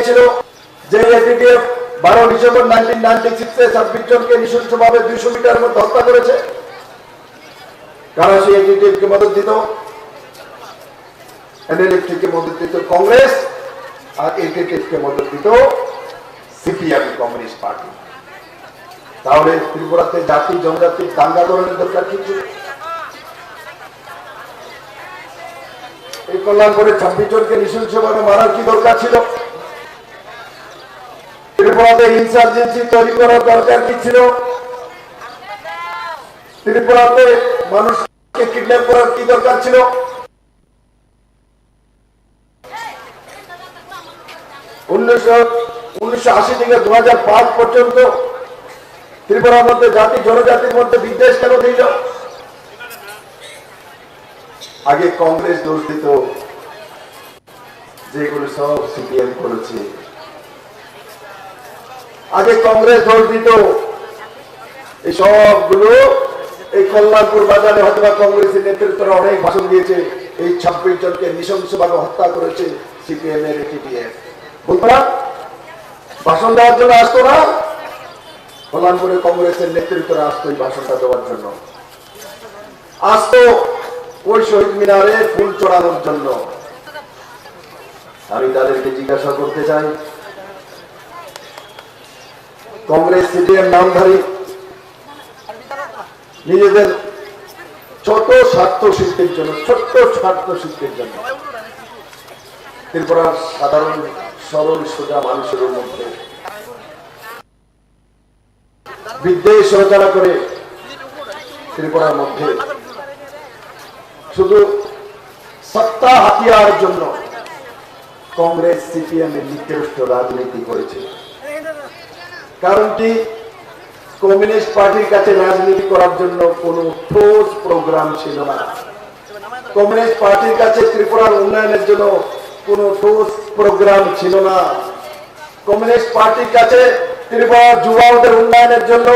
দিয়েছিল যে ATTF 12 December 1996 26 জনকে নৃশংসভাবে 200 মিটার মধ্যে হত্যা করেছে। কারা সেই এটিটিএফ কে মদত দিত? এনএলএফ কে মদত দিত কংগ্রেস, আর এটিটিএফ কে মদত দিত সিপিএম কমিউনিস্ট পার্টি। তাহলে ত্রিপুরাতে জাতি জনজাতি দাঙ্গা করানোর দরকার কিছু? এই কল্যাণপুরে 26 জনকে নৃশংসভাবে মারার কি দরকার ছিল? ত্রিপুরাতে ইনসার্জেন্সি তৈরি করার দরকার কি ছিল? ত্রিপুরাতে মানুষকে কিডন্যাপ করার কি দরকার ছিল? 1980 থেকে 2005 পর্যন্ত ত্রিপুরার মধ্যে জাতি জনজাতির মধ্যে বিদ্বেষ কেন দিল? আগে কংগ্রেস দোষ দিত যেগুলো সব সিপিএম করেছে। আগে কংগ্রেস দোষ দিত এই সবগুলো এই কল্যাণপুর বাজারে হয়তো কংগ্রেসের নেতৃত্বরা অনেক ভাষণ দিয়েছে, এই 26 জনকে নৃশংসভাবে হত্যা করেছে সিপিএম এর এটিটিএফ। বলতো না? ভাষণ দেওয়ার জন্য আসতো না? কল্যাণপুরে কংগ্রেসের নেতৃত্বরা আসতো এই ভাষণটা দেওয়ার জন্য, আসতো ওই শহীদ মিনারে ফুল চড়ানোর জন্য। আমি তাদেরকে জিজ্ঞাসা করতে চাই, কংগ্রেস সিপিএম নামধারী নিজেদের ছোট স্বার্থ সিদ্ধির জন্য ত্রিপুরার সাধারণ সরল সোজা মানুষের মধ্যে বিদ্বেষ রচনা করে ত্রিপুরার মধ্যে শুধু সত্তা হাতিয়ার জন্য কংগ্রেস সিপিএম এর নিকৃষ্ট রাজনীতি করেছে। কারণটি, কমিউনিস্ট পার্টির কাছে রাজনীতি করার জন্য কোনো ঠোস প্রোগ্রাম ছিল না। কমিউনিস্ট পার্টির কাছে ত্রিপুরার উন্নয়নের জন্য কোনো ঠোস প্রোগ্রাম ছিল না। কমিউনিস্ট পার্টির কাছে ত্রিপুরার যুবকদের উন্নয়নের জন্য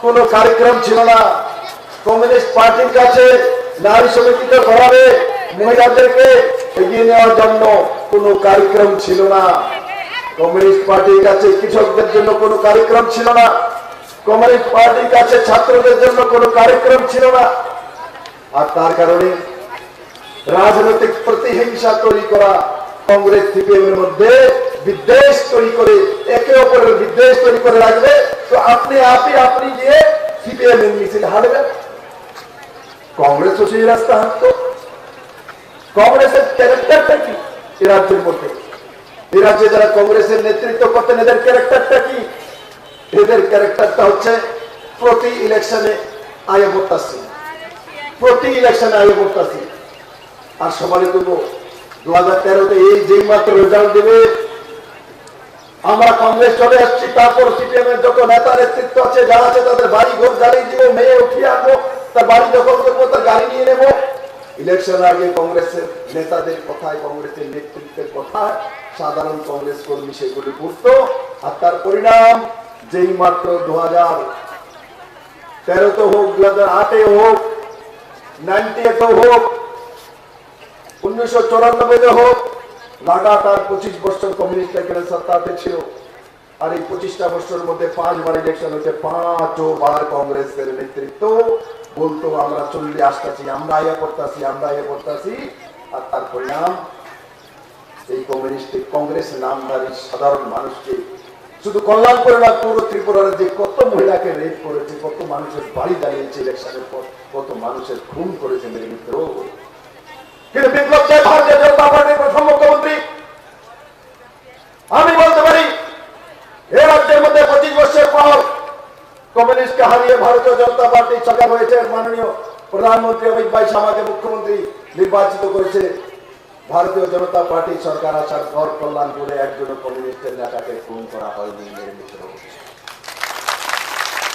কোনো কার্যক্রম ছিল না। কমিউনিস্ট পার্টির কাছে নারী সমিতিতে গড়াবে মহিলাদেরকে এগিয়ে নেওয়ার জন্য কোনো কার্যক্রম ছিল না। কমিউনিস্ট পার্টির কাছে কৃষকদের জন্য কোনো কার্যক্রম ছিল না। কমিউনিস্ট পার্টির কাছে ছাত্রদের জন্য কোনো কার্যক্রম ছিল না। আর তার কারণে রাজনৈতিক প্রতিহিংসা তৈরি করা, কংগ্রেস সিপিএম এর মধ্যে বিদ্বেষ তৈরি করে, একে অপরের বিদ্বেষ তৈরি করে রাখবে, তো আপনি গিয়ে সিপিএম এর মিছিল হাঁটবেন। কংগ্রেসও সেই রাস্তা হাঁটত। কংগ্রেসের ক্যারেক্টারটা কি এ রাজ্যের মধ্যে? এ রাজ্যে যারা কংগ্রেসের নেতৃত্ব করতেন এদের ক্যারেক্টারটা কি? এদের ক্যারেক্টারটা হচ্ছে প্রতি ইলেকশনে আয় করতেছি, আর সবাই করবো 2013-তে এই যেই মাত্র রেজাল্ট দেবে আমরা কংগ্রেস চলে আসছি, তারপর সিপিএম এর যত নেতা নেতৃত্ব আছে যারা আছে তাদের বাড়ি ঘর জ্বালিয়ে দিব, মেয়ে উঠিয়ে আনবো, তার বাড়ি দখল করবো, তার গাড়ি নিয়ে নেবো। ইলেকশন আগে কংগ্রেসের নেতাদের কথায়, কংগ্রেসের নেতৃত্বের কথায় সাধারণ কংগ্রেস কর্মী সেগুলি করতো। আর তার পরিণাম যেই মাত্র 2013-তে হোক, 2008-এ হোক, 98-এ হোক, 1994-তে হোক, লাগাতার 25 বছর কমিউনিস্ট এখানে সত্তাতে ছিল। আর এই 25টা বছরের মধ্যে 5 বার ইলেকশন হচ্ছে, 5ও বার কংগ্রেসের নেতৃত্ব বলতো আমরা চলে আসতেছি, আমরা ইয়ে করতেছি। আর তার পরিণাম এই কংগ্রেস নামধারী সাধারণ মানুষকে শুধু কল্যাণপুরে না, পুরো ত্রিপুরার যে কত মহিলাকে রেপ করেছে, কত মানুষের বাড়ি দাঁড়িয়েছে ইলেকশনের পর, কত মানুষের খুন করেছে মেরে মিত্র। কিন্তু বিপ্লব দেব ভারতীয় জনতা পার্টির প্রথম মুখ্যমন্ত্রী। আমি বলতে পারি এ রাজ্যের মধ্যে 25 বছর পর কমিউনিস্টকে হারিয়ে ভারতীয় জনতা পার্টি সরকার হয়েছে। মাননীয় প্রধানমন্ত্রী অমিত ভাই শাহকে মুখ্যমন্ত্রী নির্বাচিত করেছে। ভারতীয় জনতা পার্টি সরকার আসার পর কল্যাণপুরে একজন কমিউনিস্টের নেতাকে খুন করা হয়নি মেরে মিত্র।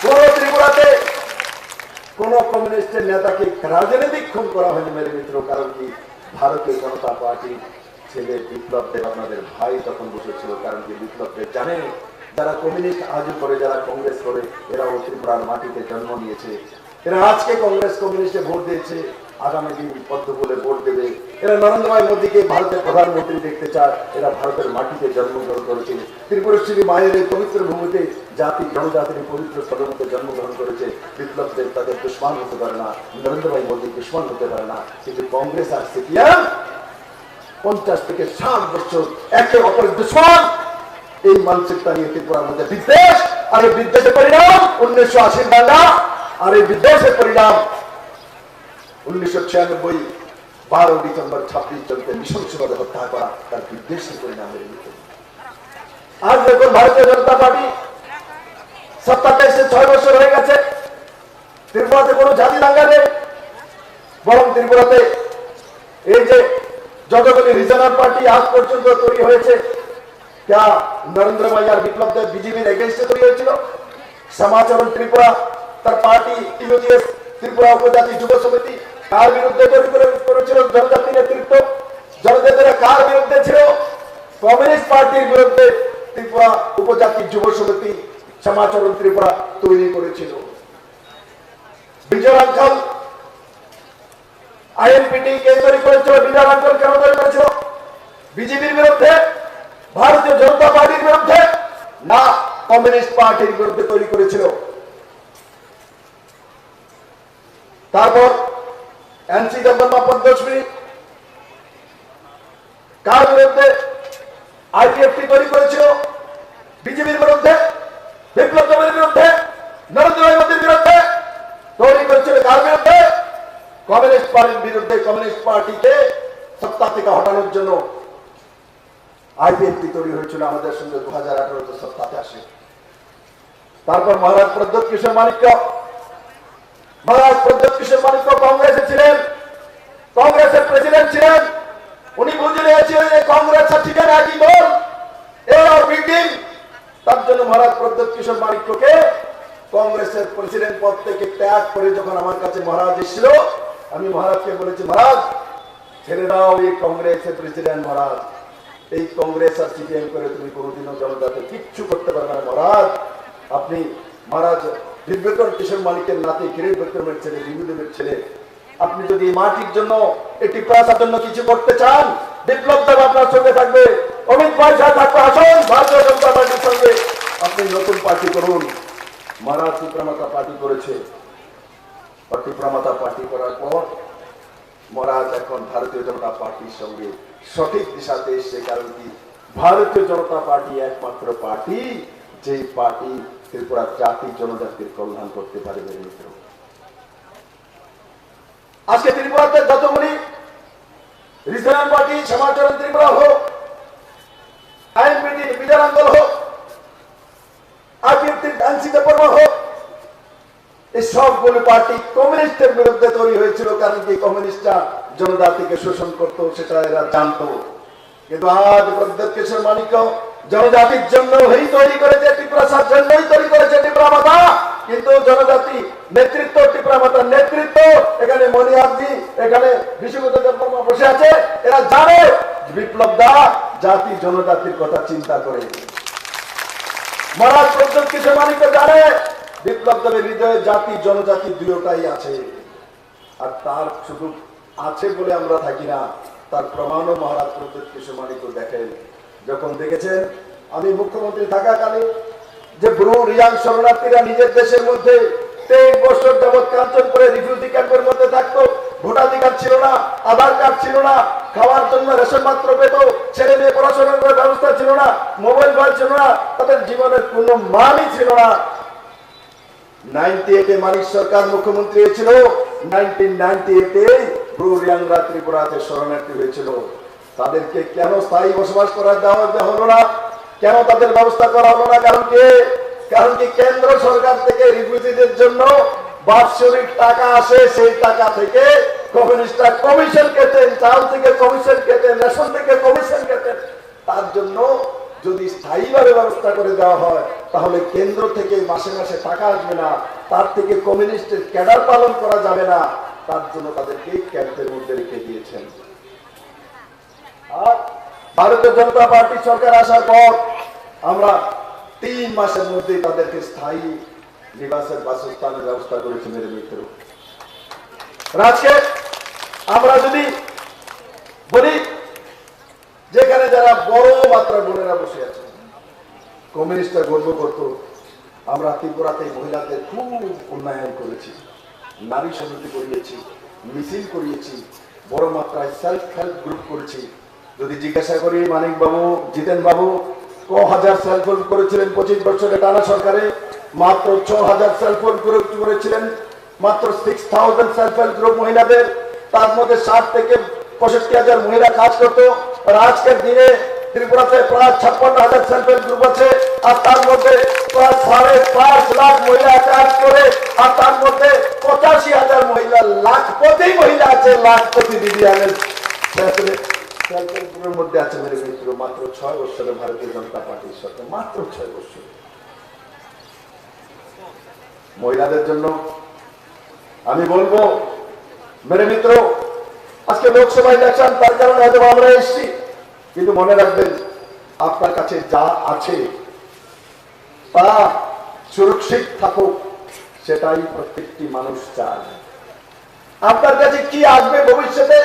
পুরো ত্রিপুরাতে কোন কমিউনিস্টের নেতাকে রাজনৈতিক খুন করা হয়নি মেরে মিত্র। কারণ কি? ভারতীয় জনতা পার্টির ছেলে বিপ্লব দেব আপনাদের ভাই তখন বসেছিল। কারণ কি? বিপ্লব দেব জানে যারা কমিউনিস্ট আজও করে, যারা কংগ্রেস করে, এরাও ত্রিপুরার মাটিতে জন্ম নিয়েছে। এরা আজকে কংগ্রেস কমিউনিস্টে ভোট দিয়েছে, আগামী দিন পদ্ম বলে ভোট দেবে। এরা নরেন্দ্র ভাই মোদীকে ভারতের প্রধানমন্ত্রী দেখতে চায়। এরা ভারতের মাটিতে জন্মগ্রহণ করেছে, ত্রিপুরেশ্বরী মায়ের এই পবিত্র ভূমিতে জাতি জনজাতির পবিত্র সদমতে জন্মগ্রহণ করেছে। বিপ্লবদের তাদের দুশ্মন হতে পারে না, নরেন্দ্র ভাই মোদী দুশ্মন হতে পারে না। কিন্তু কংগ্রেস আর সিপিএম 50 থেকে 60 বছর একে অপরের দুশ্মন। এই মানসিকতা নিয়ে ত্রিপুরার মধ্যে বিদ্বেষ, আর এই বিদ্বেষের পরিণাম 1980 দাঙ্গা, আর এই বিদ্বেষের পরিণাম 1996 12 ডিসেম্বর 26 জনকে নৃশংসভাবে হত্যা করা, তার বিদ্বেষের পরিণাম। আজ দেখুন ভারতীয় জনতা পার্টি সত্তাতে এসে 6 বছর হয়ে গেছে, ত্রিপুরাতে কোনো জাতি দাঙ্গা নেই, বরং ত্রিপুরাতে এই যে যতগুলি রিজনাল পার্টি আজ পর্যন্ত তৈরি হয়েছে, क्या नरेंद्र भाई और विप्लव देव बीजेपी एगेंस्ट तैরি হয়েছিল? সমাচরণ ত্রিপুরা তার পার্টি টিউজিএস ত্রিপুরা উপজাতি যুব সমিতি কার বিরুদ্ধে তৈরি করেছিল? জনজাতি নেতৃত্ব। জনজাতিরা কার বিরুদ্ধে ছিল? কমিউনিস্ট পার্টির বিরুদ্ধে ত্রিপুরা উপজাতি যুব সমিতি সমাচরণ ত্রিপুরা তৈরি করেছিল। বিজয় আঙ্কল আইএনপিটি কে তৈরি করেছিল? বিজয় আঙ্কল কেন তৈরি করেছিল? বিজেপির বিরুদ্ধে, ভারতীয় জনতা পার্টির বিরুদ্ধে না, কমিউনিস্ট পার্টির বিরুদ্ধে তৈরি করেছিল। তারপর এনসি জগন্নাথ পদ্মশ্রী কার বিরুদ্ধে? আইপিএফটি তৈরি করেছিল। বিজেপির বিরুদ্ধে, বিপ্লব দেবের বিরুদ্ধে, নরেন্দ্র ভাই মোদীর বিরুদ্ধে তৈরি করেছিল। কার বিরুদ্ধে? কমিউনিস্ট পার্টির বিরুদ্ধে। কমিউনিস্ট পার্টিকে সত্তা থেকে হটানোর জন্য আইপিএফটি তৈরি হয়েছিল। আমাদের সঙ্গে 2018 সত্তাতে আসে। তারপর মহারাজ প্রদ্যোৎ কিশোর মাণিক্য, মহারাজ প্রদ্যোৎ কিশোর মাণিক্য কংগ্রেসে ছিলেন, কংগ্রেসের প্রেসিডেন্ট ছিলেন। উনি বুঝে নিয়েছিলেন যে কংগ্রেস ঠিক আছে একই দল, এরা মিটিং। তার জন্য মহারাজ প্রদ্যোৎ কিশোর মাণিক্যকে কংগ্রেসের প্রেসিডেন্ট পদ থেকে ত্যাগ করে যখন আমার কাছে মহারাজ এসেছিল, আমি মহারাজকে বলেছি, মহারাজ ছেড়ে দাও এই কংগ্রেসের প্রেসিডেন্ট। মহারাজ এই কংগ্রেস আর সিপিএম করে তুমি কোনোদিনও জনতাকে কিচ্ছু করতে পারবে না মহারাজ। আপনি মহারাজ দিব্যকর কিশোর মালিকের নাতি, কিরিট বিক্রমের ছেলে, বিভুদেবের ছেলে, আপনি যদি মাটির জন্য একটি প্রাসার জন্য কিছু করতে চান, বিপ্লব দেব আপনার সঙ্গে থাকবে, অমিত পয়সা থাকবে, আসুন ভারতীয় জনতা পার্টির সঙ্গে আপনি নতুন পার্টি করুন। মহারাজ ত্রিপুরামাতা পার্টি করেছে। ত্রিপুরামাতা পার্টি করার পর মহারাজ এখন ভারতীয় জনতা পার্টির সঙ্গে সঠিক দিশাতে এসছে। কারণ কি, ভারতীয় জনতা পার্টি একমাত্র পার্টি যে পার্টি ত্রিপুরা জাতি জনজাতির কল্যাণ করতে পারবে। আজকে ত্রিপুরাতে যতগুলি রিজনাল পার্টি, সমাচরণ ত্রিপুরা হোক, আইএনপিটি বিজয় আঙ্কল হোক, আইপিএফটি এনসি দেববর্মা হোক, এই সবগুলো পার্টি কমিউনিস্টের বিরুদ্ধে তৈরি হয়েছিল। কারণ কি, কমিউনিস্টরা জনজাতিকে শোষণ করত, সেটা এরা জানতো। কিন্তু আজ প্রদ্যোৎ কিশোর মাণিক্য জনজাতির জন্য তৈরি করেছে, ত্রিপুরার জন্যই তৈরি করেছে ত্রিপুরামাতা। কিন্তু জনজাতি নেতৃত্ব, ত্রিপুরামাতার নেতৃত্ব, এখানে মনিয়ারজি, এখানে বিশ্বগত দেববর্মা বসে আছে, এরা জানে বিপ্লব দা জাতি জনজাতির কথা চিন্তা করে। মহারাজ প্রদ্যোৎ কিশোর মাণিক্য জানে বিপ্লব দেবের হৃদয়ে জাতি জনজাতি দুটোটাই আছে। আর তার শুধু আছে বলে আমরা থাকি না, তার প্রমাণও মহারাজ প্রদ্যোৎ কিশোর মাণিক্য দেখেন। যখন দেখেছেন আমি মুখ্যমন্ত্রী থাকাকালে যে ব্রু রিয়াং শরণার্থীরা নিজের দেশের মধ্যে 23 বছর যাবৎ কাঞ্চনপুরে রিফিউজি ক্যাম্পের মধ্যে থাকতো, ভোটাধিকার ছিল না, আধার কার্ড ছিল না, খাওয়ার জন্য রেশন মাত্র পেত, ছেলে মেয়ে পড়াশোনার কোনো ব্যবস্থা ছিল না, মোবাইল ফোন ছিল না, তাদের জীবনের কোনো মানই ছিল না। 98-এ মানিক সরকার মুখ্যমন্ত্রী হয়েছিল। 1998-এ ব্রু রিয়াংরা ত্রিপুরাতে শরণার্থী হয়েছিল। তাদেরকে কেন স্থায়ী বসবাস করা দেওয়া হলো না? কেন তাদের ব্যবস্থা করা হলো না? কারণ কি কেন্দ্র সরকার থেকে রিফিউজিদের জন্য বাৎসরিক টাকা আসে, সেই টাকা থেকে কমিউনিস্টরা কমিশন খেতেন, চাল থেকে কমিশন খেতেন, রেশন থেকে কমিশন খেতেন। তার জন্য যদি স্থায়ীভাবে ব্যবস্থা করে দেওয়া হয়, তাহলে কেন্দ্র থেকে মাসে মাসে টাকা আসবে না, তার থেকে কমিউনিস্টের ক্যাডার পালন করা যাবে না। তার জন্য তাদেরকে ক্যাম্পের মধ্যে রেখে দিয়েছেন। আর ভারতীয় জনতা পার্টি সরকার আসার পর আমরা 3 মাসের মধ্যে তাদেরকে স্থায়ী নিবাসের বাসস্থানের ব্যবস্থা করেছি। মেরে মিত্র, আজকে আমরা যদি বলি যেখানে যারা বড় মাত্রার বোনেরা বসে আছে, কমিউনিস্টরা গর্ব করত আমরা ত্রিপুরাতে মহিলাদের খুব উন্নয়ন করেছি, নারী সমিতি করিয়েছি, মিছিল করিয়েছি, বড় মাত্রায় সেলফ হেল্প গ্রুপ করেছি। যদি জিজ্ঞাসা করি মানিক বাবু, জিতেন বাবু ক হাজার সেলফ হেল্প করেছিলেন 25 বছরে টানা সরকারে? মাত্র 6000 সেলফ হেল্প গ্রুপ করেছিলেন, মাত্র 6000 সেলফ হেল্প গ্রুপ মহিলাদের। তার মধ্যে 60 থেকে 65,000 মহিলা কাজ করতো। আর আজকের দিনে ত্রিপুরাতে প্রায় 56,000 সেলফ হেল্প গ্রুপ আছে, আর তার মধ্যে প্রায় 5.5 লাখ মহিলা কাজ করে, আর তার মধ্যে 85,000 মহিলা, লাখপতি মহিলা আছে, লাখপতি দিদিয়ানের সেলফ হেল্প গ্রুপের মধ্যে আছে। মেরে মিত্র, মাত্র 6 বছরে ভারতীয় জনতা পার্টির সরকার, মাত্র 6 বছর মহিলাদের জন্য। আমি বলবো মেরে মিত্র, আজকে লোকসভা ইলেকশন, তার কারণে হয়তো আমরা এসেছি, কিন্তু মনে রাখবেন আপনার কাছে যা আছে তা সুরক্ষিত থাকুক, সেটাই প্রত্যেকটি মানুষ চায়। আপনার কাছে কি আসবে ভবিষ্যতে,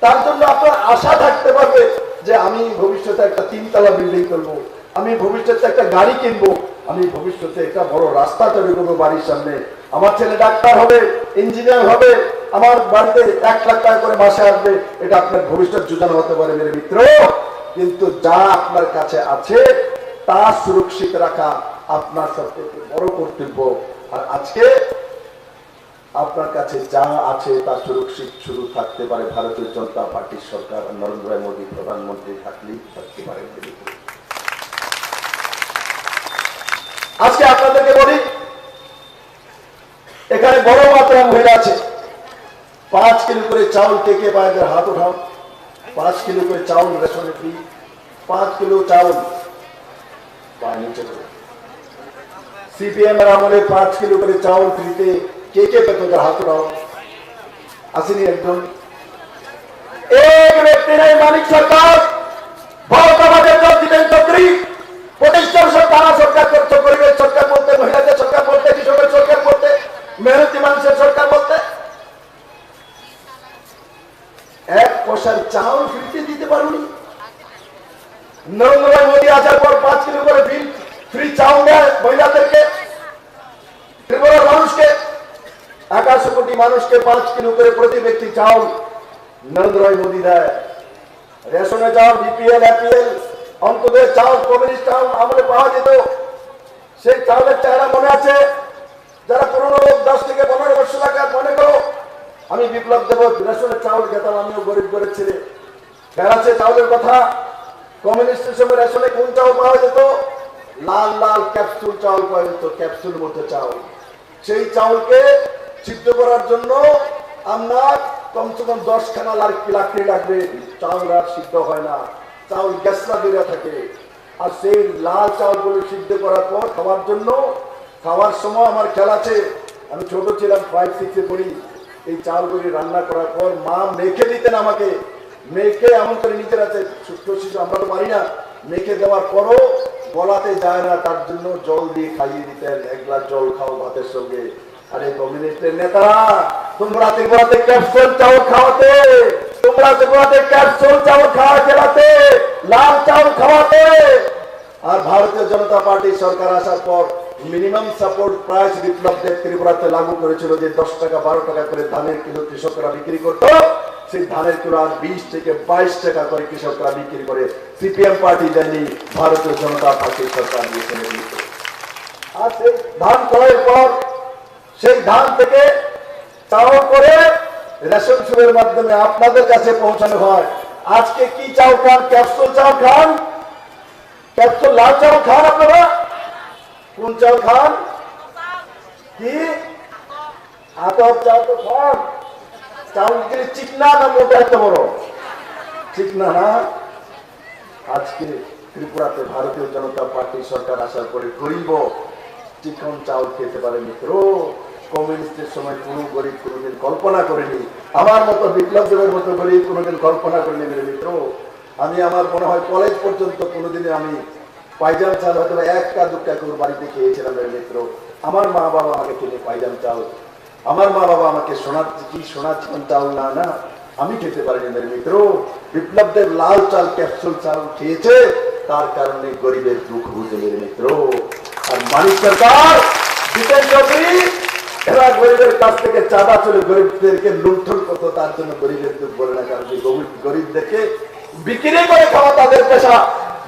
তার জন্য আপনার আশা থাকতে পারবে যে আমি ভবিষ্যতে একটা 3তলা বিল্ডিং করবো, আমি ভবিষ্যতে একটা গাড়ি কিনবো, আমি ভবিষ্যতে একটা বড় রাস্তা তৈরি করবো বাড়ির সামনে, আমার ছেলে ডাক্তার হবে, ইঞ্জিনিয়ার হবে, আমার বাড়িতে 1 লাখ টাকা করে মাসে আসবে। এটা আপনার ভবিষ্যৎ যোজনা হতে পারে মেরে মিত্র, কিন্তু যা আপনার কাছে আছে তা সুরক্ষিত রাখা আপনার সবথেকে বড় কর্তব্য। আর আজকে আপনার কাছে যা আছে তা সুরক্ষিত শুরু থাকতে পারে ভারতীয় জনতা পার্টির সরকার, নরেন্দ্র মোদী প্রধানমন্ত্রী থাকলেই থাকতে পারে। আজকে আপনাদেরকে বলি, এখানে বড় মাত্রা মহিলা আছে। 5 কিলো করে চাউল কে কে পায়? হাত উঠাও। 5 কিলো করে চাউল রেশনে ফ্রি, 5 কিলো চাউল পায় নিচে করে। সিপিএম এর আমলে 5 কিলো করে চাউল ফ্রিতে কে কে পেত? হাত উঠাও। আসেনি একজন? এক ব্যক্তি নেই। মানিক সরকার, ভারতাবাদের দিলেন চক্রী, প্রতিষ্ঠান সরকার, সরকার করছে, গরিবের সরকার বলতে, মহিলাদের সরকার বলতে, কৃষকের সরকার বলতে, মেহনতি মানুষের সরকার বলতে, 1 পয়সার চাউল ফ্রিতে দিতে পারুনি। নরেন্দ্র মোদী আসার পর 5 কিলো করে ফ্রি চাউল দেয় মহিলাদেরকে, ত্রিপুরার মানুষকে, 100 কোটি মানুষকে 5 কিলো করে প্রতি ব্যক্তি চাউল নরেন্দ্র মোদী দেয়। রেশনে চাউল, বিপিএল, এপিএল, অন্তদের চাউল, কমিউনিস্ট চাউল আমলে পাওয়া যেত। সেই চাউলের চেহারা মনে আছে? যারা পুরনো লোক 10 থেকে 15 বছর আগে মনে করো, আমি বিপ্লব দেব, রেশনের চাউল খেতাম, আমিও গরিব গরিব ছেলে। বেড়াচ্ছে চাউলের কথা। কমিউনিস্টের সময় রেশনে কোন চাউল পাওয়া যেত? লাল লাল ক্যাপসুল চাউল পাওয়া যেত, ক্যাপসুল মতো চাউল। সেই চাউলকে সিদ্ধ করার জন্য আপনার কমসে কম 10খানা লাকড়ি লাগবে, চাউল আর সিদ্ধ হয় না, চাউল গ্যাসলা বেড়ে থাকে। আর সেই লাল চাউলগুলো সিদ্ধ করার পর খাওয়ার জন্য, খাওয়ার সময় আমার খেয়াল আছে, আমি ছোট ছিলাম, 5-6 পড়ি, এই চাউলগুলি রান্না করার পর মা মেখে দিতেন আমাকে, মেখে এমন করে নিচে আছে, ছোট্ট শিশু আমরা তো পারি না, মেখে দেওয়ার পরও গলাতে যায় না, তার জন্য জল দিয়ে খাইয়ে দিতেন, 1 গ্লাস জল খাও ভাতের সঙ্গে। আরে কমিউনিস্টের নেতারা, তোমরা ত্রিপুরাতে ক্যাপসুল চাউল খাওয়াতে, তোমরা ত্রিপুরাতে ক্যাপসুল চাউল খাওয়া খেলাতে, লাল চাউল খাওয়াতে। আর ভারতীয় জনতা পার্টি সরকার আসার পর minimum support price Biplab Deb ত্রিপুরাতে লাগু করেছিল, যে 10 টাকা 12 টাকা করে ধানের কিলো কৃষকরা বিক্রি করত, সেই ধানের কিলো আর 20 থেকে 22 টাকা করে কৃষকরা বিক্রি করে। সিপিএম পার্টি দেয়নি, ভারতীয় জনতা পার্টি সরকার দিয়েছে। আর সেই ধান ক্রয়ের পর সেই ধান থেকে চাউল করে রেশন সুরের মাধ্যমে আপনাদের কাছে পৌঁছানো হয়। আজকে কি চাউল খান? ক্যাপসুল চাউল খান, ক্যাপসুল লাল চাউল খান। আপনারা কোন চাউল খান? কি আতপ চাউল তো খান। চাউল চিকনা না মোটা? এত বড় চিকনা না। আজকে ত্রিপুরাতে ভারতীয় জনতা পার্টি সরকার আসার পরে গরিব চিকন চাউল খেতে পারে মিত্র। কমিউনিস্টের সময় কোন গরিব কোনদিন কল্পনা করেনি, আমার মতো বিপ্লব দেবের মতো গরিব কোনদিন কল্পনা করেনি মেরে মিত্র। আমি আমার মনে হয় কলেজ পর্যন্ত কোনোদিনে আমি পাইজাম চাল হয়তো 1-2 করে বাড়িতে খেয়েছিলাম মেরে মিত্র। আমার মা বাবা আমাকে কিনে পাইজাম চাল, আমার মা বাবা আমাকে সোনার চিকন চাউল না আমি খেতে পারিনি মেরে মিত্র। বিপ্লব দেব লাল চাল ক্যাপসুল চাল খেয়েছে, তার কারণে গরিবের দুঃখ বুঝে মেরে মিত্র। আর মানিক সরকার, জিতেন চৌধুরী, এরা গরিবের কাছ থেকে চাঁদা চলে গরিবদেরকে লুণ্ঠন করতো, তার জন্য গরিবের দুঃখ বলে না। কারণ গরিবদেরকে বিক্রি করে খাওয়া তাদের পেশা।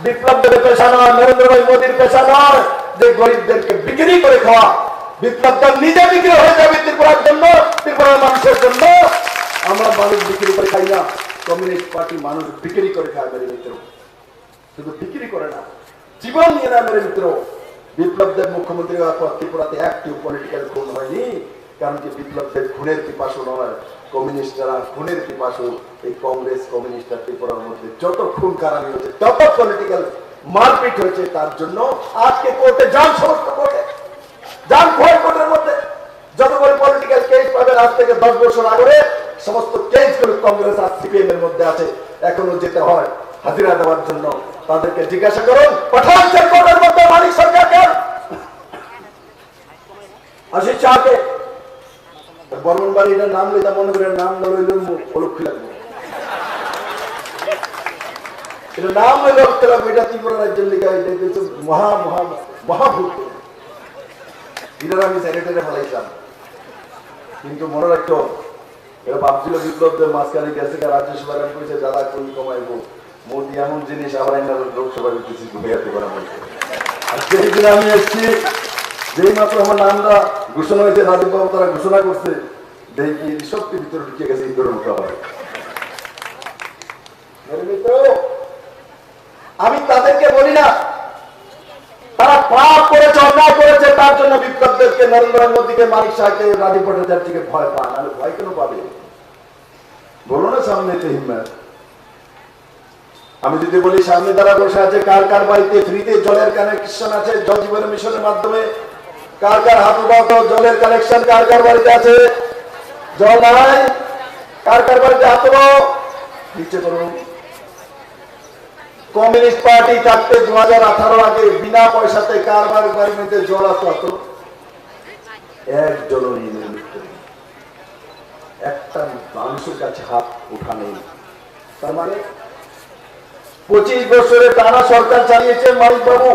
বিপ্লব দেবের পেশা নয়, নরেন্দ্র ভাই মোদীর পেশা নয় যে গরিবদেরকে বিক্রি করে খাওয়া। বিপ্লব দেব নিজে বিক্রি হয়ে যাবে ত্রিপুরার জন্য, ত্রিপুরার মানুষের জন্য। আমরা মানুষ বিক্রি করে খাই না, কমিউনিস্ট পার্টি মানুষ বিক্রি করে খায় মেরে মিত্র। শুধু বিক্রি করে না, জীবন নিয়ে নেয় মেরে মিত্র। বিপ্লব দেব মুখ্যমন্ত্রী হওয়ার পর ত্রিপুরাতে একটি পলিটিক্যাল খুন হয়নি, কারণ কি বিপ্লব দেব খুনের পিপাসু নয়, কমিউনিস্টরা খুনের পিপাসু। এই কংগ্রেস কমিউনিস্টরা ত্রিপুরার মধ্যে যত খুন খারাপি হয়েছে, যত পলিটিক্যাল মারপিট হয়েছে, তার জন্য আজকে কোর্টে যান, সমস্ত কোর্টে যান, ভয় কোর্টের মধ্যে যতগুলো পলিটিক্যাল কেস পাবেন আজ থেকে 10 বছর আগে, সমস্ত কেস গুলো কংগ্রেস আর সিপিএম এর মধ্যে আছে। এখনো যেতে হয় হাজিরা দেওয়ার জন্য। তাদেরকে জিজ্ঞাসা করুন, পাঠান কোর্টের মধ্যে মানিক সরকারকে, আশিস শাহকে। বর্মনবাড়িটার নাম লইতা মনে করে নাম লইল অলক্ষী লাগবে, এটা নাম লইলে অর্থে লাগবে। এটা ত্রিপুরা রাজ্যের লিখা, এটা মহা মহা মহাভূত। এটার আমি স্যানিটারে ফেলাইছিলাম, কিন্তু মনে রাখতো এরা ভাবছিল বিপ্লব দেব মাঝখানে গেছে রাজ্যসভার এমপি দাদা কোন কমাইবো, মোদী এমন জিনিস আবার লোকসভা ঘুমিয়াতে করা হয়েছে। আর সেই দিন আমি এসছি, যেই মাত্র আমার নামটা ঘোষণা হয়েছে, রাজীব বাবু তারা ঘোষণা করছে, দেখি সত্যি ভিতরে ঢুকে গেছে ইন্দোর মোকাবেলা। আমি তাদেরকে বলি না, তারা পাপ করেছে, অন্যায় করেছে, তার জন্য বিপ্লব দেবকে, নরেন্দ্র মোদীকে, মানিক শাহকে, রাজীব ভট্টাচার্যকে ভয় পান। আর ভয় কেন পাবে? বলো না সামনে হিম্মত। আমি যদি বলি সামনে তারা বসে আছে, কার কার বাড়িতে ফ্রিতে জলের কানেকশন আছে, জল জীবন মিশনের মাধ্যমে, কার কার হাত উঠাও জলের কানেকশন, কার কার বাড়িতে আছে? জল নাই, কার কার বাড়িতে হাত উঠাও, নিচে করুন। কমিউনিস্ট পার্টি থাকতে 2018 আগে বিনা পয়সাতে কারবার বাড়ির মধ্যে জল আসতো? একজনও একটা মানুষের কাছে হাত উঠা নেই। তার মানে 25 বছরে টানা সরকার চালিয়েছেন মানিক বাবু,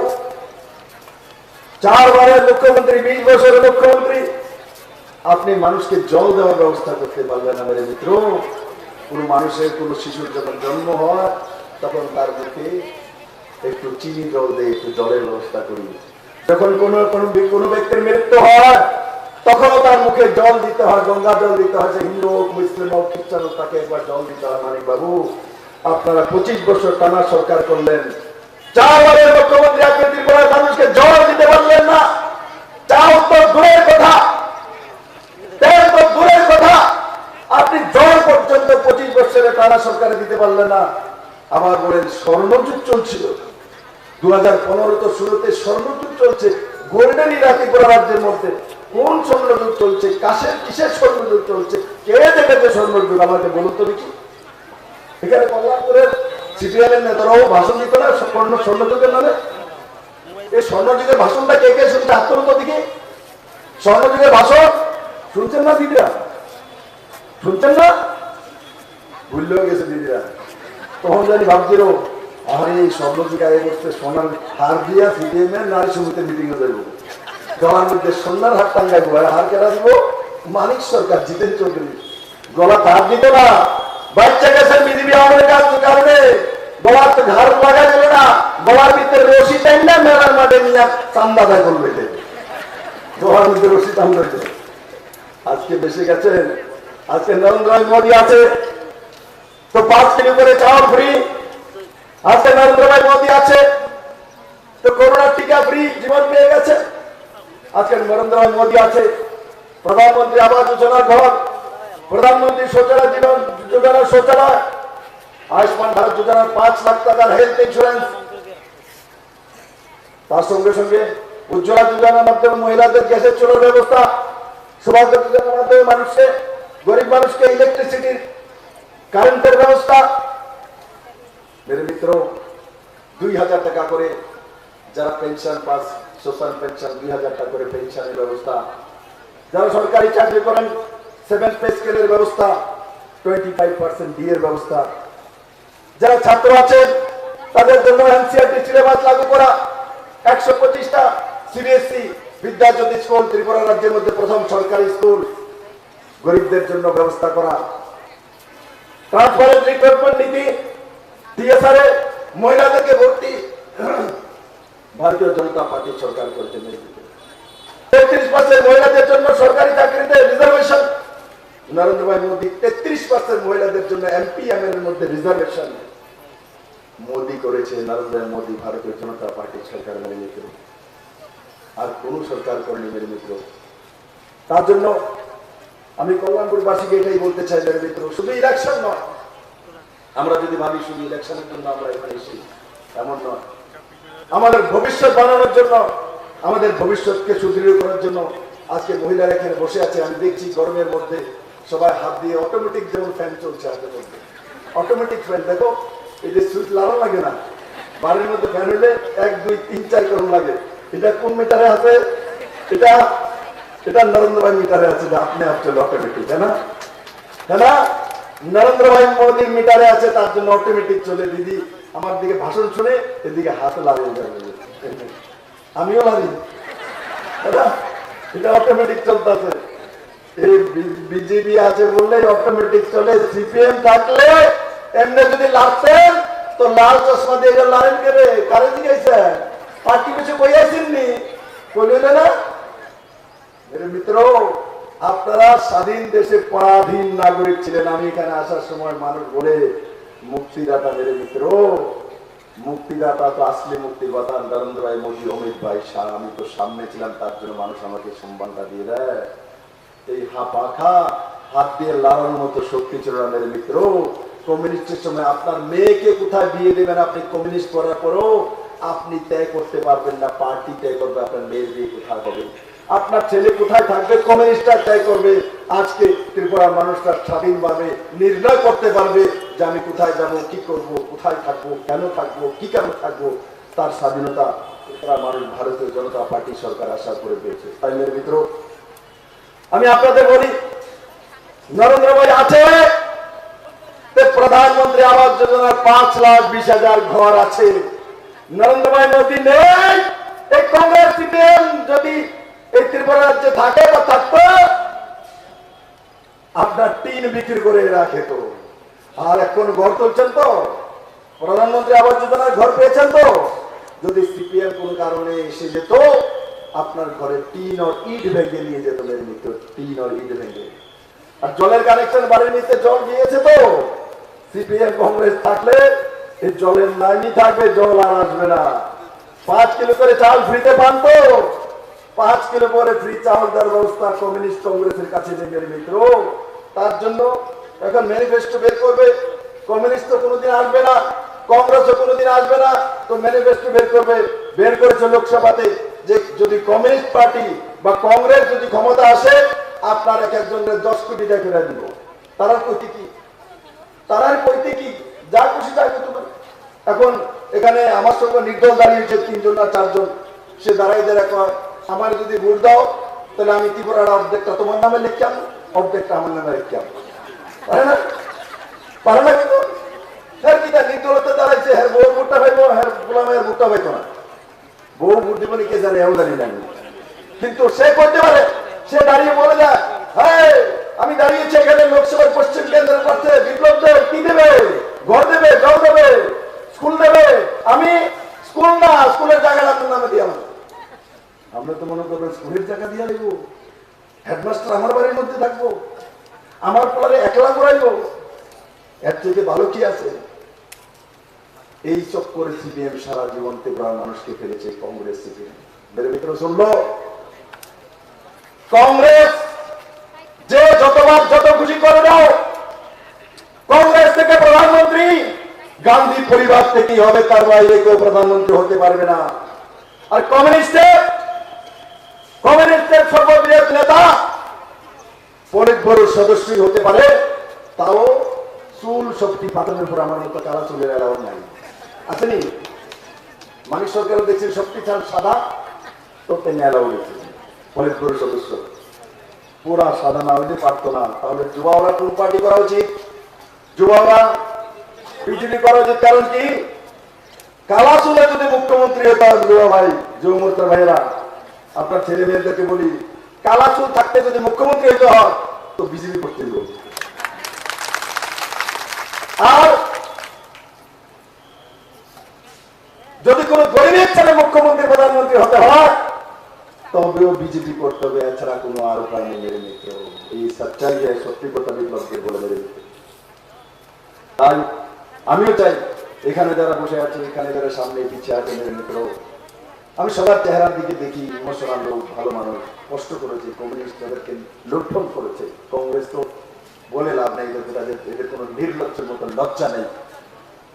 4 বারের মুখ্যমন্ত্রী, 20 বছরের মুখ্যমন্ত্রী। আপনি মানুষকে জল দেওয়ার ব্যবস্থা করতে পারবেন না মেরে মিত্র। কোন মানুষের, কোন শিশুর যখন জন্ম হয়, তখন তার মুখে একটু চিনি জল দিয়ে একটু জলের ব্যবস্থা করি। যখন কোনো ব্যক্তির মৃত্যু হয়, তখনও তার মুখে জল দিতে হয়, গঙ্গা জল দিতে হয়। হিন্দু হোক, মুসলিম হোক, খ্রিস্টান হোক, তাকে একবার জল দিতে হয়। মানিক বাবু, আপনারা 25 বছর টানা সরকার করলেন, 4 বারের মুখ্যমন্ত্রী, আপনি ত্রিপুরার মানুষকে জল দিতে পারলেন না। চাও তো দূরের কথা, তেল তো দূরের কথা, আপনি জল পর্যন্ত 25 বছরের টানা সরকারে দিতে পারলেন না। আবার বলেন স্বর্ণযুগ চলছিল, 2015 তো শুরুতে স্বর্ণযুগ চলছে। গোল্ডেন ইরা ত্রিপুরা রাজ্যের মধ্যে কোন স্বর্ণযুগ চলছে? কিসের স্বর্ণযুগ চলছে? কে দেখেছে স্বর্ণযুগ? আমাকে বলুন তো দেখি। এখানে কল্যাণপুরের সিপিএম এর নেতারাও ভাষণ দিত না স্বর্ণযুগের নামে। এই স্বর্ণযুগের ভাষণটা কে কে শুনছে? আত্মরত দিকে স্বর্ণযুগের ভাষণ শুনছেন না দিদিরা? শুনছেন না? ভুললেও গেছে দিদিরা। তখন জানি ভাবছিল, আরে এই স্বর্ণযুগে আগে করছে, সোনার হার দিয়া সিপিএম এর নারী সমিতির মিটিং এ যাইব, গলার মধ্যে সোনার হার টাঙ্গাইবো। আর হার কেনা দিব মানিক সরকার, জিতেন চৌধুরী। গলা হার দিত না, বাচ্চা গেছেন বিজেপি আমাদের কারণে গলার তো ঘর লাগা যাবে না, গলার ভিতরে রশি টাইম না, মেলার মাঠে নিয়ে চান্দা দায় করবে, গলার মধ্যে রশি টান রয়েছে। আজকে বেশি গেছেন, আজকে নরেন্দ্র মোদী আছে তো 5 কিলো করে চাউল ফ্রি। আজকে নরেন্দ্র মোদী আছে তো করোনার টিকা ফ্রি, জীবন পেয়ে গেছে। আজকে নরেন্দ্র মোদী আছে, প্রধানমন্ত্রী আবাস যোজনার ঘর, প্রধানমন্ত্রী শৌচালয়, জীবন যোজনার শৌচালয়, আয়ুষ্মান ভারত যোজনার 5 লাখ টাকার হেলথ ইন্স্যুরেন্স, তার সঙ্গে সঙ্গে উজ্জ্বলা যোজনার মাধ্যমে মহিলাদের গ্যাসের চুলোর ব্যবস্থা, সৌভাগ্য যোজনার মাধ্যমে মানুষকে, গরিব মানুষকে ইলেকট্রিসিটির, কারেন্টের ব্যবস্থা। মেরে মিত্র, 2000 টাকা করে যারা পেনশন পাস, সোশ্যাল পেনশন 2000 টাকা করে পেনশনের ব্যবস্থা। যারা সরকারি চাকরি করেন 7 পে স্কেলের ব্যবস্থা। 25% ডিএর ব্যবস্থা। যারা ছাত্র আছেন তাদের জন্য এনসিইআরটি সিলেবাস লাগু করা, 125টা সিবিএসই বিদ্যাজ্যোতি স্কুল ত্রিপুরা রাজ্যের মধ্যে প্রথম সরকারি স্কুল গরিবদের জন্য ব্যবস্থা করা, ট্রান্সপারেন্ট রিক্রুটমেন্ট নীতি, টিএসআর মহিলাদেরকে ভর্তি ভারতীয় জনতা পার্টি সরকার করেছে। 33% মহিলাদের জন্য সরকারি চাকরিতে রিজার্ভেশন, নরেন্দ্র ভাই মোদী 33% মহিলাদের জন্য এমপি এমএল এর মধ্যে রিজার্ভেশন মোদী করেছে। নরেন্দ্র ভাই মোদী ভারতীয় জনতা পার্টি সরকার মেনে নিত, আর কোন সরকার করেনি মেরে মিত্র। তার জন্য আমি কল্যাণপুরবাসীকে এটাই বলতে চাই মেরে মিত্র, শুধু ইলেকশন নয়, আমরা যদি ভাবি শুধু ইলেকশনের জন্য আমরা এখানে এসেছি এমন নয়, আমাদের ভবিষ্যৎ বানানোর জন্য, আমাদের ভবিষ্যৎকে সুদৃঢ় করার জন্য আজকে মহিলারা এখানে বসে আছে। আমি দেখছি গরমের মধ্যে সবাই হাত দিয়ে অটোমেটিক যেমন ফ্যান চলছে হাতের মধ্যে, অটোমেটিক ফ্যান। দেখো এই যে সুইচ লাগানো লাগে না, বাড়ির মধ্যে ফ্যান হলে 1 2 3 4 করুন লাগে। এটা কোন মিটারে আছে? এটা নরেন্দ্র ভাই মিটারে আছে, যে আপনি চলে অটোমেটিক, তাই না? তাই না? নরেন্দ্র ভাই মোদীর মিটারে আছে, তার জন্য অটোমেটিক চলে। দিদি আমার দিকে ভাষণ শুনে এদিকে হাত লাগিয়ে যাবে, আমিও লাগি, এটা অটোমেটিক চলতেছে। এই বিজেপি আছে বললেই অটোমেটিক চলে। সিপিএম থাকলে এমনি যদি লাগতেন তো লাল চশমা দিয়ে লাইন করে কারে দিয়েছে পার্টি কিছু বই আসেননি বললে না মেরে মিত্র। আপনারা স্বাধীন দেশে পরাধীন নাগরিক ছিলেন। আমি এখানে আসার সময় মানুষ বলে মুক্তিদাতা মেরে মিত্র, মুক্তিদাতা তো আসলে মুক্তিদাতা নরেন্দ্র ভাই মোদী, অমিত ভাই শাহ। আমি তো সামনে ছিলাম, তার জন্য মানুষ আমাকে সম্মানটা দিয়ে দেয়। এই পাখা হাত দিয়ে লাড়ানোর মতো শক্তি ছিল না মেরে মিত্র। কমিউনিস্টের সময় আপনার মেয়েকে কোথায় বিয়ে দেবেন, আপনি কমিউনিস্ট করার পরও আপনি তয় করতে পারবেন না, পার্টি তয় করবে আপনার মেয়ের বিয়ে কোথায় হবে, আপনার ছেলে কোথায় থাকবে কমিউনিস্টরা তয় করবে। আজকে ত্রিপুরার মানুষরা স্বাধীনভাবে নির্ণয় করতে পারবে যে আমি কোথায় যাব, কি করব, কোথায় থাকবো, কেন থাকবো, কি কেন থাকবো, তার স্বাধীনতা ত্রিপুরার মানুষ ভারতীয় জনতা পার্টি সরকার আশা করে পেয়েছে। তাই মেরে মিত্র, আমি আপনাদের বলি, নরেন্দ্র ভাই আছে, প্রধানমন্ত্রী আবাস যোজনার 5,20,000 ঘর আছে। নরেন্দ্র ভাই মোদী নেই, এই কংগ্রেস সিপিএম যদি এই ত্রিপুরা রাজ্যে থাকে বা থাকতো, আপনার টিন বিক্রি করে রাখে তো। আর এখন ঘর তুলছেন তো, প্রধানমন্ত্রী আবাস যোজনার ঘর পেয়েছেন তো। যদি সিপিএম কোন কারণে এসে যেত, আপনার ঘরে টিন আর ইট ভেঙে নিয়ে যেত মেরে মিত্র, টিন আর ইট ভেঙে। আর জলের কানেকশন বাড়ির নিচে জল গিয়েছে তো। সিপিএম কংগ্রেস থাকলে এই জলের লাইনই থাকবে, জল আর আসবে না। 5 কিলো করে চাল ফ্রিতে পান তো, 5 কিলো করে ফ্রি চাল দেওয়ার ব্যবস্থা কমিউনিস্ট কংগ্রেসের কাছে নেই মেরে মিত্র। তার জন্য এখন ম্যানিফেস্টো বের করবে। কমিউনিস্ট তো কোনোদিন আসবে না, কংগ্রেসও কোনোদিন আসবে না, তো ম্যানিফেস্টো বের করবে। বের করেছে লোকসভাতে যে যদি কমিউনিস্ট পার্টি বা কংগ্রেস যদি ক্ষমতা আসে, আপনার এক একজনের 10 কোটি টাকা করে দিব। তারা কইতে কি, তারার কইতে কি, যা খুশি তাই করতে পারে। এখন এখানে আমার সঙ্গে নির্দল দাঁড়িয়েছে 3 জন না 4 জন। সে দাঁড়াই দেখা, আমার যদি ভোট দাও তাহলে আমি ত্রিপুরার অর্ধেকটা তোমার নামে লিখতাম, অর্ধেকটা আমার নামে লিখতাম। পারে না? পারে না? কিন্তু হ্যাঁ কি নির্দলতে দাঁড়াইছে, হ্যাঁ বউ ভোটটা পাইবো, হ্যাঁ গোলামের ভোটটা পাইতো না। বউ ভোট দিব কে জানে, এও জানি না। কিন্তু সে করতে পারে, সে দাঁড়িয়ে বলে যায়, হ্যাঁ আমি দাঁড়িয়েছি এখানে লোকসভার পশ্চিম কেন্দ্রের পক্ষে, বিপ্লব দেব কি দেবে, ঘর দেবে, জল দেবে, স্কুল দেবে। আমি স্কুল না, স্কুলের জায়গা আপনার নামে দিয়ে আমার, আমরা তো মনে করবেন স্কুলের জায়গা দিয়ে দেবো, হেডমাস্টার আমার বাড়ির মধ্যে থাকবো, আমার পরে একলা করাইবো, এর থেকে ভালো কি আছে? এই চক্করে সিপিএম সারা জীবন ত্রিপুরার মানুষকে ফেলেছে, কংগ্রেস সিপিএম। মেরে ভিতরে শুনলো কংগ্রেস যে যতবার যত খুশি করে দাও, কংগ্রেস থেকে প্রধানমন্ত্রী গান্ধী পরিবার থেকেই হবে, তার বাইরে কেউ প্রধানমন্ত্রী হতে পারবে না। আর কমিউনিস্টের সর্ববৃহৎ নেতা পলিট ব্যুরোর সদস্যই হতে পারে, তাও চুল শক্তি পাতনের উপর আমার মতো কারা চুলের এলাও নাই, আসেনি? মানিক সরকারও দেখছেন শক্তি চাল সাদা, তো তেমনি এলাও গেছে পলিট ব্যুরোর সদস্য। পুরা সাদা না হইতে পারতো না। তাহলে যুবাওরা কোন পার্টি করা উচিত? যুবাওরা বিজেপি করা উচিত। কারণ কি, কালা চুলে যদি মুখ্যমন্ত্রী হতো যুবা ভাই, যুব মোর্চার ভাইয়েরা, আপনার ছেলে মেয়েদেরকে বলি, কালা চুল থাকতে যদি মুখ্যমন্ত্রী হইতে হয় তো বিজেপি করতে দিব। আর যদি কোন গরিবের ছেলে মুখ্যমন্ত্রী প্রধানমন্ত্রী হতে হয় তবেও বিজেপি করতে হবে, এছাড়া কোনো আর উপায় নেই মেরে মিত্র। এই সচ্চাই সত্যি কথা বিপ্লবকে বলে মেরে মিত্র। তাই আমিও চাই এখানে যারা বসে আছে, এখানে যারা সামনে পিছিয়ে আছে মেরে মিত্র, আমি সবার চেহারার দিকে দেখি ইমোশনাল লোক, ভালো মানুষ, কষ্ট করেছে, কমিউনিস্ট তাদেরকে লুণ্ঠন করেছে। কংগ্রেস তো বলে লাভ নেই, এদের কোনো নির্লজ্জের মতো লজ্জা নেই।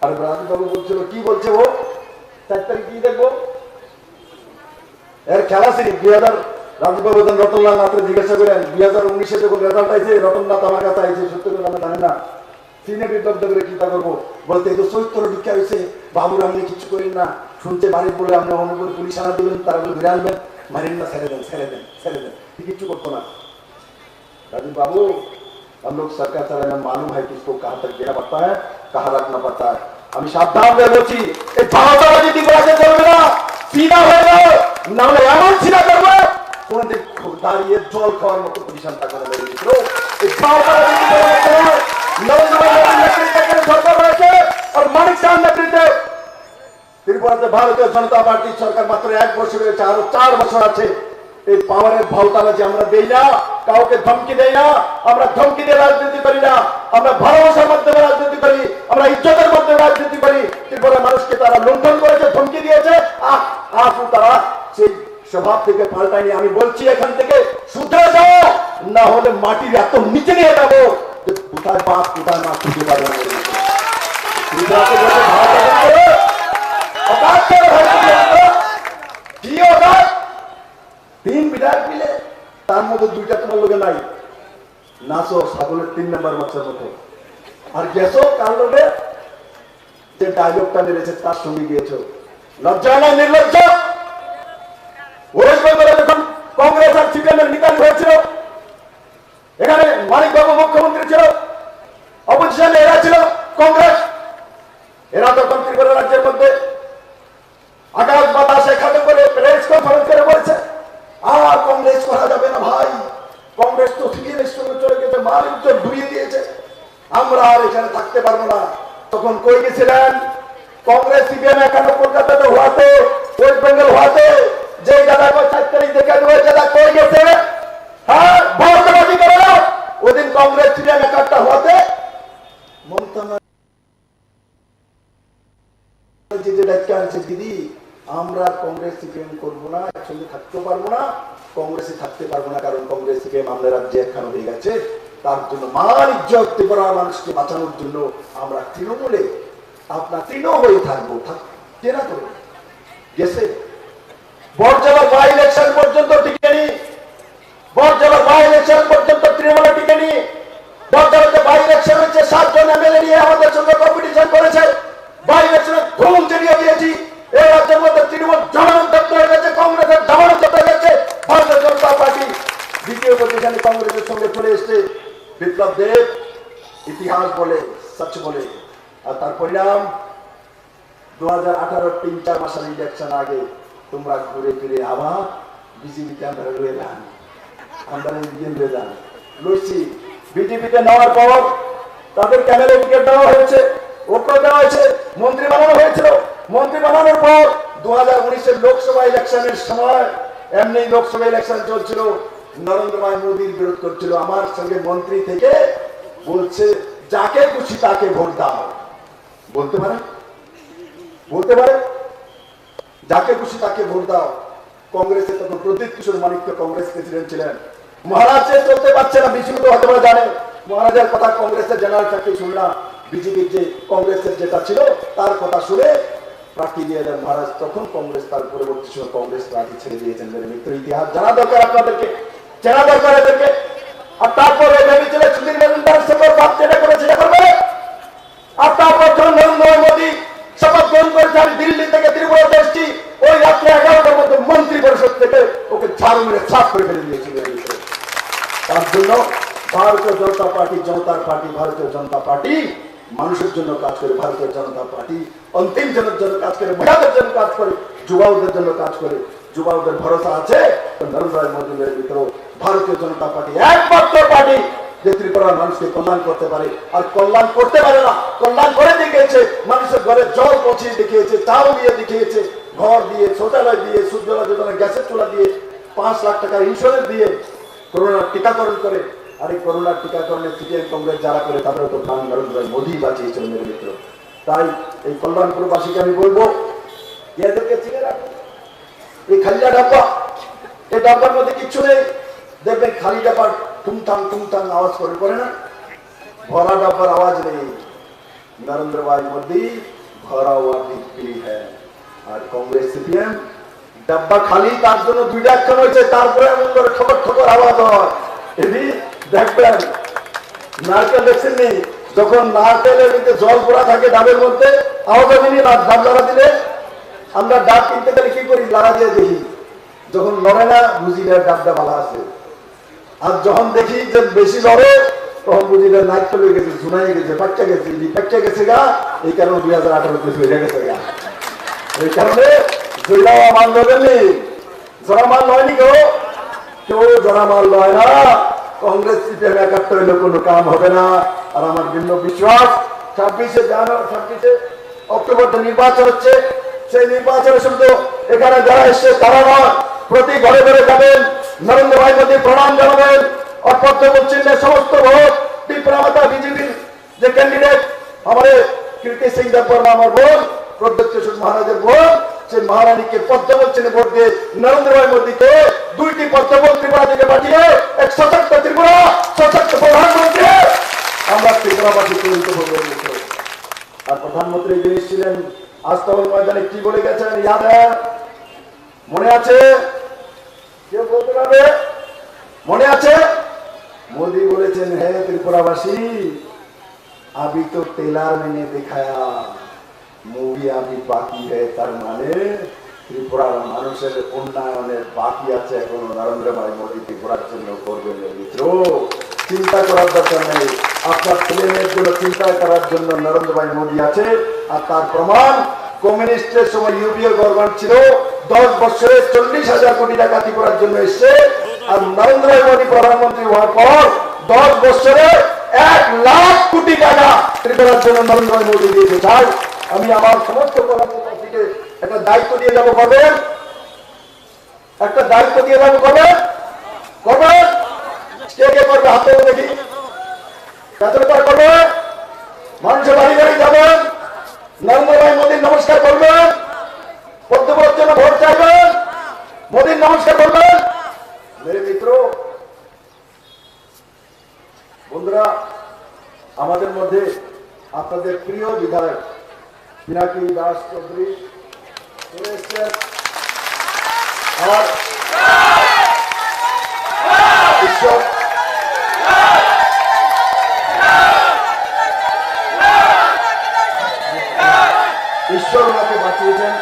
আর রাজবাবু বলছিল, কি বলছে ও 4 তারিখ কি দেখবো এর খেলা ছিল 2000। রাজবাবু রতনলাল নাথের জিজ্ঞাসা করেন 2019-এ যখন রেজাল্ট আইছে, রতননাথ আমার কাছে আইছে, সত্যি করে আমি জানি না চীনে বিপ্লব করে কি তা করবো, বলতে এই তো চৈত্র ভিক্ষা হয়েছে, বাবুর আপনি কিছু করেন না, শুনতে বাড়ি বলে আপনি অনুকূল পুলিশ আনা দিবেন, তারা ঘুরে আনবেন, মারেন না, ছেড়ে দেন, ছেড়ে দেন, ছেড়ে দেন, কিচ্ছু করতো না। राजू बाबू, हम लोग सरकार चलाना मालूम है किसको कहां तक देना पड़ता है, कहां रखना पड़ता है। আমি সাবধান হয়ে বলছি, এই ভারতবাদী দিবসে চলবে না, সিনা হয়ে যাও, না হলে এমন সিনা করবে কোনদিন দাঁড়িয়ে জল খাওয়ার মতো পজিশন থাকবে না। এই ভারতবাদী দিবসে নরেন্দ্র মোদীর নেতৃত্বে সরকার রয়েছে আর মানিক শাহর নেতৃত্বে ত্রিপুরাতে ভারতীয় জনতা পার্টির সরকার মাত্র 1 বছর হয়েছে, আরো 4 বছর আছে। এই পাওয়ারের ভাওতাবাজি আমরা দেই না, কাউকে ধমকি দেই না, আমরা ধমকি দিয়ে রাজনীতি করি না, আমরা ভালোবাসার মাধ্যমে রাজনীতি করি, আমরা ইজ্জতের মাধ্যমে রাজনীতি করি। ত্রিপুরা মানুষকে তারা লুণ্ঠন করেছে, ধমকি দিয়েছে, তারা সেই স্বভাব থেকে পাল্টায়নি। আমি বলছি এখান থেকে শুধরে যাও, না হলে মাটির এত নিচে নিয়ে যাবো যে কোথায় বাপ কোথায় মা খুঁজে পাবে না। কি অকাত 3 বিধায়ক মিলে, তার মধ্যে 2টা তোমার লোকে নাই, নাচো ছাগলের 3 নম্বর বাচ্চার মতো। আর গেছো কার লোকে যে ডায়লগটা মেরেছে তার সঙ্গে গিয়েছো, লজ্জা না নির্লজ্জ? ওয়েস্ট বেঙ্গলে যখন কংগ্রেস আর সিপিএমের নিকাল হয়েছিল, এখানে মানিক বাবু মুখ্যমন্ত্রী ছিল, অপোজিশনে এরা ছিল কংগ্রেস, এরা তখন ত্রিপুরা রাজ্যের মধ্যে আকাশ বাতাসে খাটো করে প্রেস কনফারেন্স করে বলছে আর কংগ্রেস করা যাবে না ভাই, কংগ্রেস তো সিপিএমের সঙ্গে চলে গেছে, মালিক তো ডুবিয়ে দিয়েছে, আমরা আর এখানে থাকতে পারবো না। তখন কই গেছিলেন? কংগ্রেস সিপিএম এখানে কলকাতাতে হওয়াতে, ওয়েস্ট বেঙ্গল হওয়াতে, যে দাদা 4 তারিখ দেখে ওই দাদা কই গেছে? হ্যাঁ, ভারতবাদী করে না। ওদিন কংগ্রেস সিপিএম একটা হওয়াতে মমতা দিদি আমরা কংগ্রেস সিপিএম করবো না, একসঙ্গে থাকতে পারবো না, কংগ্রেসে থাকতে পারবো না, কারণ কংগ্রেস সিপিএম আমাদের রাজ্যে একখানে হয়ে গেছে, তার জন্য মান ইজ্জত ত্রিপুরা মানুষকে বাঁচানোর জন্য আমরা তৃণমূলে আপনার তৃণ হয়ে থাকবো। কেনা করে গেছে বরজলা বাই ইলেকশন পর্যন্ত টিকে নি, বরজলা বাই ইলেকশন পর্যন্ত তৃণমূলে টিকে নি। বরজলাতে বাই ইলেকশন হচ্ছে 7 জন এমএলএ নিয়ে আমাদের সঙ্গে কম্পিটিশন করেছে, বাই ইলেকশনে ঘুম চালিয়ে দিয়েছি। এই রাজ্যের মধ্যে তৃণমূল জমানত হয়ে গেছে, কংগ্রেসের জমানত হয়ে গেছে, ভারতীয় জনতা পার্টি দ্বিতীয় পজিশনে কংগ্রেসের সঙ্গে চলে এসছে। বিপ্লব দেব ইতিহাস বলে, সচ বলে, আর তার পরিণাম 2018 3-4 মাসের ইলেকশন আগে তোমরা ঘুরে ফিরে আবার বিজেপিকে আমরা লয়ে যান, আমরা লয়ে যান লড়ছি। বিজেপিতে নেওয়ার পর তাদের ক্যামেরা টিকিট দেওয়া হয়েছে, ওকে দেওয়া হয়েছে, মন্ত্রী বানানো হয়েছিল। মন্ত্রী বানানোর পর 2019-এর লোকসভা ইলেকশনের সময় এমনি লোকসভা ইলেকশন চলছিল, নরেন্দ্র মোদীর বিরোধ করছিল, আমার সঙ্গে মন্ত্রী থেকে বলছে যাকে খুশি তাকে ভোট দাও, বলতে পারে, বলতে পারে যাকে খুশি তাকে ভোট দাও। কংগ্রেসে তখন প্রদীপ কিশোর মানিক্য কংগ্রেস প্রেসিডেন্ট ছিলেন। মহারাজে চলতে পারছে না, বিষ্ণু তো হয়তো জানে, মহারাজের কথা কংগ্রেসের জেনারেল চাকরি শুনলাম, বিজেপির যে কংগ্রেসের যেটা ছিল তার কথা শুনে প্রার্থী দিয়ে দেন মহারাজ। তখন কংগ্রেস তার পরবর্তী সময় কংগ্রেস প্রার্থী ছেড়ে দিয়েছেন। মেরে মিত্র, ইতিহাস জানা দরকার আপনাদেরকে, জানা দরকার এদেরকে। আর তারপরে ভেবেছিলেন সুধীর মজুমদার সরকার বাদ যেটা করে সেটা করবে। আর তারপর যখন নরেন্দ্র মোদী শপথ গ্রহণ করেছে, আমি দিল্লি থেকে ত্রিপুরাতে এসেছি, ওই রাত্রে 11টার মধ্যে মন্ত্রী পরিষদ থেকে ওকে ঝাড়ু মেরে সাফ করে ফেলে দিয়েছিল। তার জন্য ভারতীয় জনতা পার্টি, জনতার পার্টি, ভারতীয় জনতা পার্টি মানুষের জন্য কাজ করে। ভারতীয় জনতা পার্টি অন্তিম জনের জন্য কাজ করে, মহিলাদের জন্য কাজ করে, যুবাদের জন্য কাজ করে। যুবাদের ভরসা আছে নরেন্দ্র মোদীর ভিতরে। ভারতীয় জনতা পার্টি একমাত্র পার্টি যে ত্রিপুরার মানুষকে কল্যাণ করতে পারে। আর কল্যাণ করতে পারে না, কল্যাণ করে দেখিয়েছে। মানুষের ঘরে জল পৌঁছিয়ে দেখিয়েছে, চাউল দিয়ে দেখিয়েছে, ঘর দিয়ে, শৌচালয় দিয়ে, সূর্যলা যোজনা, গ্যাসের চুলা দিয়ে, 5 লাখ টাকা ইন্স্যুরেন্স দিয়ে করোনার টিকাকরণ করে। আর এই করোনার টিকাকরণে সিপিএম কংগ্রেস যারা করে তাদের তো প্রাণ নরেন্দ্র মোদী বাঁচিয়েছেন মেরে মিত্র। তাই এই কল্যাণপুরবাসীকে আমি বলবো, এদেরকে চিনে রাখুন। এই খালিটা ডাব্বা, এই ডাব্বার মধ্যে কিচ্ছু নেই। দেখবেন খালি ডাব্বার টুংটাং আওয়াজ করে না, ভরা ডাব্বার আওয়াজ নেই। নরেন্দ্র ভাই মোদী ভরা हुआ दिखती है। আর কংগ্রেস সিপিএম ডাব্বা খালি, তার জন্য 2টা অ্যাকশন হয়েছে, তারপরে এমন করে ঠোকর আওয়াজ হয়। এদি দেখবেন নারকেল দেখছেন নি, যখন নারকেলের মধ্যে জল পড়া থাকে ডাবের মধ্যে, আওয়াজ হয়নি না? ডাব লড়া দিলে আমরা ডাব কিনতে গেলে কি করি? লড়া দিয়ে দেখি, যখন লড়ে না বুঝি ডাবটা ভালো আছে। আর যখন দেখি যে বেশি লড়ে তখন বুঝি নাইট চলে গেছে, শুনাই গেছে, পাচ্চা গেছে গা। এই কারণে 2018 হয়ে গেছে গা। এই কারণে জয়লামাল লড়েনি, জরামাল লয়নি কেউ জরামাল লয় না। কংগ্রেস সিপিএম একাত্তর হইলে কোনো কাম হবে না। আর আমার ভিন্ন বিশ্বাস 26 অক্টোবর নির্বাচন হচ্ছে, সেই নির্বাচনের শুধু এখানে যারা এসছে তারা নয়, প্রতি ঘরে ঘরে যাবেন, নরেন্দ্র ভাই মোদী প্রণাম জানাবেন। অপদ্ম চিহ্নের সমস্ত ভোট ত্রিপুরা মাতা বিজেপির যে ক্যান্ডিডেট আমাদের কীর্তি সিং দেববর্মা, আমার বোন প্রদত্ত মহারাজের বোন, সেই মহারানীকে পদ্ম চিহ্নে ভোট দিয়ে নরেন্দ্র ভাই মোদীকে 2টি পদ্ম ত্রিপুরা থেকে পাঠিয়ে এক সশক্ত ত্রিপুরা, সশক্ত প্রধানমন্ত্রী আমরা ত্রিপুরাবাসী পরিণত করবো। আর প্রধানমন্ত্রী যিনি ছিলেন আস্তাবল ময়দানে কি বলে গেছেন ইয়াদ মনে আছে? কেউ বলতে পারবে? মনে আছে? মোদী বলেছেন, হে ত্রিপুরাবাসী, अभी तो टेलर मैंने दिखाया, मूवी अभी बाकी है। তার মানে ত্রিপুরার মানুষের উন্নয়নের বাকি আছে এখনো। নরেন্দ্র ভাই মোদী ত্রিপুরার জন্য করবেন মিত্র, চিন্তা করার দরকার নেই। আপনার ছেলেমেয়ের জন্য চিন্তা করার জন্য নরেন্দ্র ভাই মোদী আছে। আর তার প্রমাণ কমিউনিস্টের সময় ইউপিএ গভর্নমেন্ট ছিল, 10 বছরে 40,000 কোটি টাকা ত্রিপুরার জন্য এসছে। আর নরেন্দ্র ভাই মোদী প্রধানমন্ত্রী হওয়ার পর 10 বছরে 1 লাখ কোটি টাকা ত্রিপুরার জন্য নরেন্দ্র ভাই মোদী দিয়েছে। চাই আমি আমার সমস্ত কর্মকর্তাকে একটা দায়িত্ব দিয়ে যাবো, করবেন? একটা দায়িত্ব দিয়ে যাবো, করবেন? কে করবে? হাতে দেখি, করবে। মানুষের বাড়ি বাড়ি যাবেন, নরেন্দ্র ভাই মোদীর নমস্কার করবেন, পদ্মপুরের জন্য ভোট চাইবেন, মোদীর নমস্কার করবেন। মেরে মিত্র, বন্ধুরা, আমাদের মধ্যে আপনাদের প্রিয় বিধায়ক পিনাকি দাস চৌধুরী চলে এসছেন। আর ঈশ্বর ওনাকে বাঁচিয়েছেন,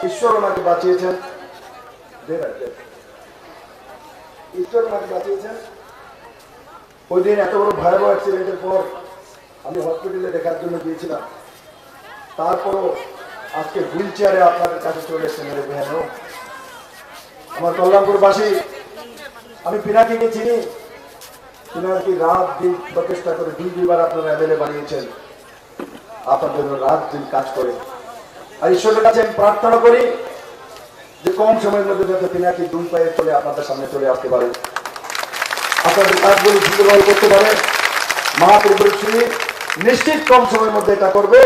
ঈশ্বর ওনাকে বাঁচিয়েছেন, ঈশ্বর ওনাকে বাঁচিয়েছেন। ওই দিন এত বড় ভয়াবহ অ্যাক্সিডেন্টের পর আমি হসপিটালে দেখার জন্য গিয়েছিলাম। তারপরও আজকে হুইল চেয়ারে আপনাদের কাছে চলে এসেছেন। আমার কল্যাণপুরবাসী, আমি পিনাকিকে চিনি। পিনাকি রাত দিন প্রচেষ্টা করে 2বার আপনারা এমএলএ বানিয়েছেন, আপনাদের জন্য রাত দিন কাজ করে। আর ঈশ্বরের কাছে আমি প্রার্থনা করি যে কম সময়ের মধ্যে যাতে পিনাকি 2 পায়ে চলে আপনাদের সামনে চলে আসতে পারে, আপনাদের কাজগুলি সুন্দরভাবে করতে পারে। মা ত্রিপুরেশ্বরী নিশ্চিত কম সময়ের মধ্যে এটা করবে।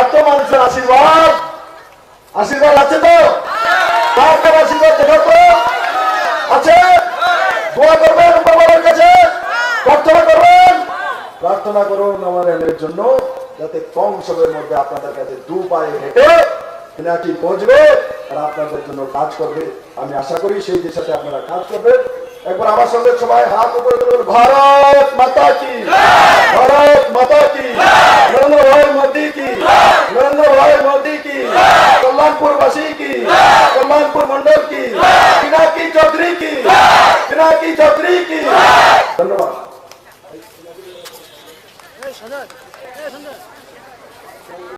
এত মানুষের আশীর্বাদ আছে তো? আশীর্বাদ দেখা তো আছে। দোয়া করবেন বাবার কাছে, প্রার্থনা করুন আমার এর জন্য, যাতে কম সময়ের মধ্যে আপনাদের কাছে 2 পায়ে হেঁটে পিনাকি পৌঁছবে আর আপনাদের জন্য কাজ করবে। আমি আশা করি সেই দিশাতে আপনারা কাজ করবেন। একবার আমার সঙ্গে সবাই হাত উপরে তুলুন। ভারত মাতা কি, ভারত মাতা কি, নরেন্দ্র ভাই মোদী কি, নরেন্দ্র ভাই